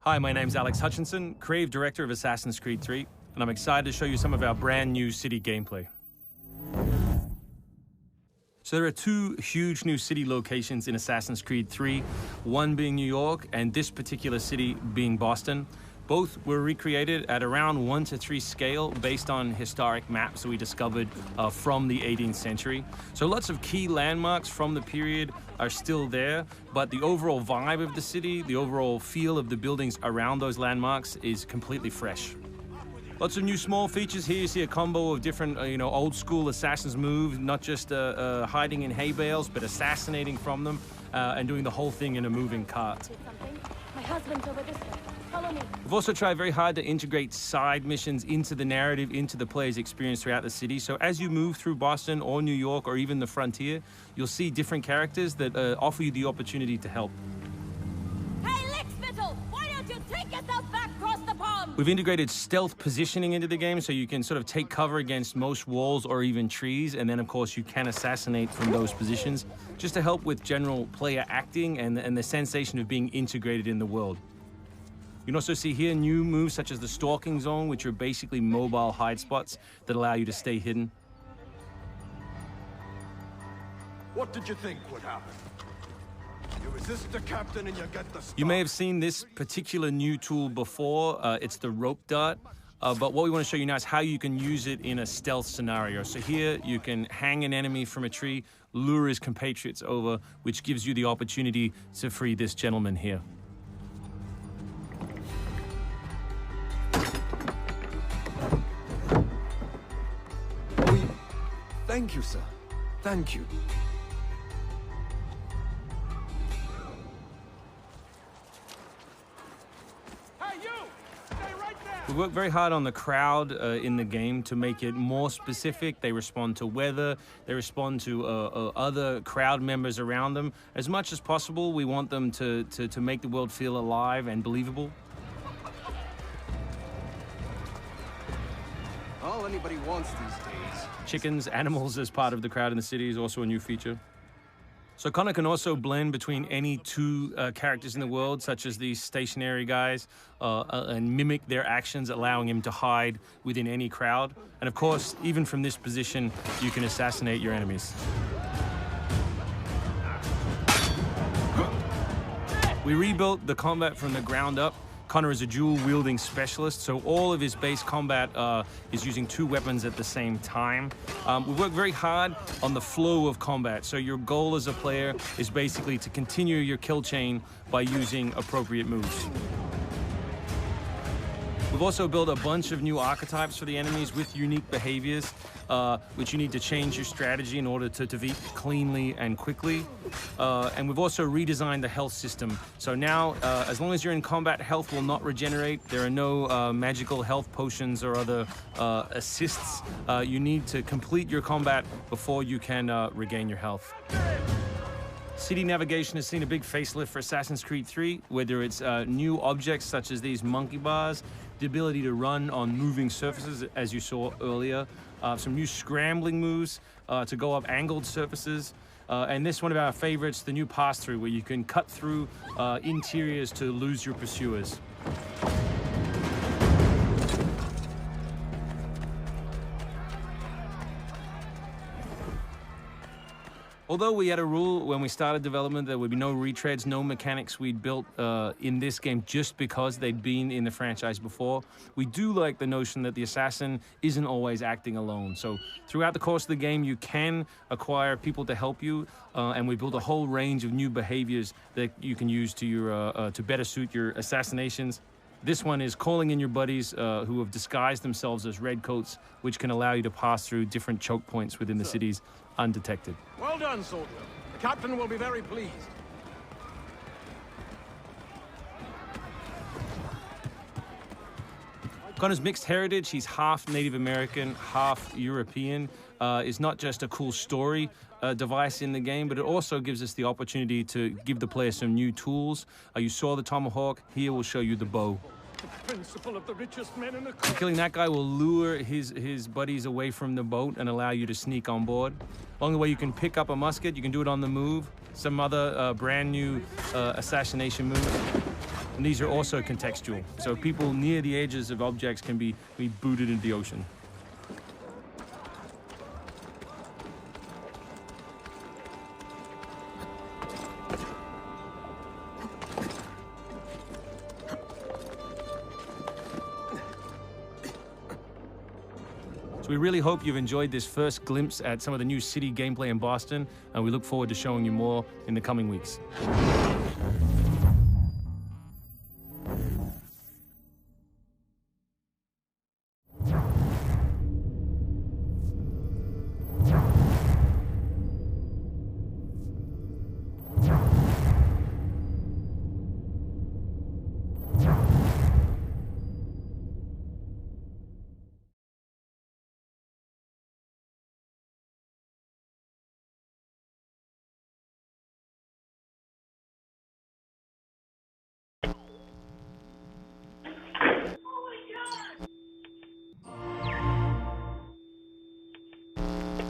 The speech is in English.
Hi, my name's Alex Hutchinson, Creative Director of Assassin's Creed 3, and I'm excited to show you some of our brand new city gameplay. So there are two huge new city locations in Assassin's Creed 3, one being New York and this particular city being Boston. Both were recreated at around 1:3 scale based on historic maps that we discovered from the 18th century. So lots of key landmarks from the period are still there, but the overall vibe of the city, the overall feel of the buildings around those landmarks is completely fresh. Lots of new small features here. You see a combo of different, old school assassin's moves, not just hiding in hay bales, but assassinating from them and doing the whole thing in a moving cart. My husband's over this way. Follow me. We've also tried very hard to integrate side missions into the narrative, into the player's experience throughout the city. So as you move through Boston or New York or even the frontier, you'll see different characters that offer you the opportunity to help. Hey, Lickspittle! Why don't you take yourself back across the pond? We've integrated stealth positioning into the game so you can sort of take cover against most walls or even trees, and then of course you can assassinate from those positions, just to help with general player acting and the sensation of being integrated in the world. You can also see here new moves such as the stalking zone, which are basically mobile hide spots that allow you to stay hidden. What did you think would happen? You resist the captain and you get the You may have seen this particular new tool before. It's the rope dart. But what we want to show you now is how you can use it in a stealth scenario. So here you can hang an enemy from a tree, lure his compatriots over, which gives you the opportunity to free this gentleman here. Thank you, sir. Thank you. Hey, you! Stay right there! We work very hard on the crowd in the game to make it more specific. They respond to weather, they respond to other crowd members around them. As much as possible, we want them to make the world feel alive and believable. All anybody wants these days. Chickens, animals as part of the crowd in the city is also a new feature. So Connor can also blend between any two characters in the world, such as these stationary guys, and mimic their actions, allowing him to hide within any crowd. And of course, even from this position, you can assassinate your enemies. We rebuilt the combat from the ground up. Connor is a dual-wielding specialist, so all of his base combat is using two weapons at the same time. We work very hard on the flow of combat, so your goal as a player is basically to continue your kill chain by using appropriate moves. We've also built a bunch of new archetypes for the enemies with unique behaviors, which you need to change your strategy in order to defeat cleanly and quickly. And we've also redesigned the health system. So now, as long as you're in combat, health will not regenerate. There are no magical health potions or other assists. You need to complete your combat before you can regain your health. City navigation has seen a big facelift for Assassin's Creed 3, whether it's new objects such as these monkey bars, the ability to run on moving surfaces, as you saw earlier, some new scrambling moves to go up angled surfaces, and this one of our favorites, the new pass-through, where you can cut through interiors to lose your pursuers. Although we had a rule when we started development, there would be no retreads, no mechanics we'd built in this game just because they'd been in the franchise before, we do like the notion that the assassin isn't always acting alone. So throughout the course of the game, you can acquire people to help you, and we built a whole range of new behaviors that you can use to better suit your assassinations. This one is calling in your buddies who have disguised themselves as redcoats, which can allow you to pass through different choke points within the cities undetected. Well done, soldier. The captain will be very pleased. Connor's mixed heritage, he's half Native American, half European, is not just a cool story device in the game, but it also gives us the opportunity to give the player some new tools. You saw the tomahawk, here we'll show you the bow. The principle of the richest men in the country. Killing that guy will lure his buddies away from the boat and allow you to sneak on board. Along the way, you can pick up a musket, you can do it on the move, some other brand new assassination move. And these are also contextual. So people near the edges of objects can be booted into the ocean. We really hope you've enjoyed this first glimpse at some of the new city gameplay in Boston, and we look forward to showing you more in the coming weeks.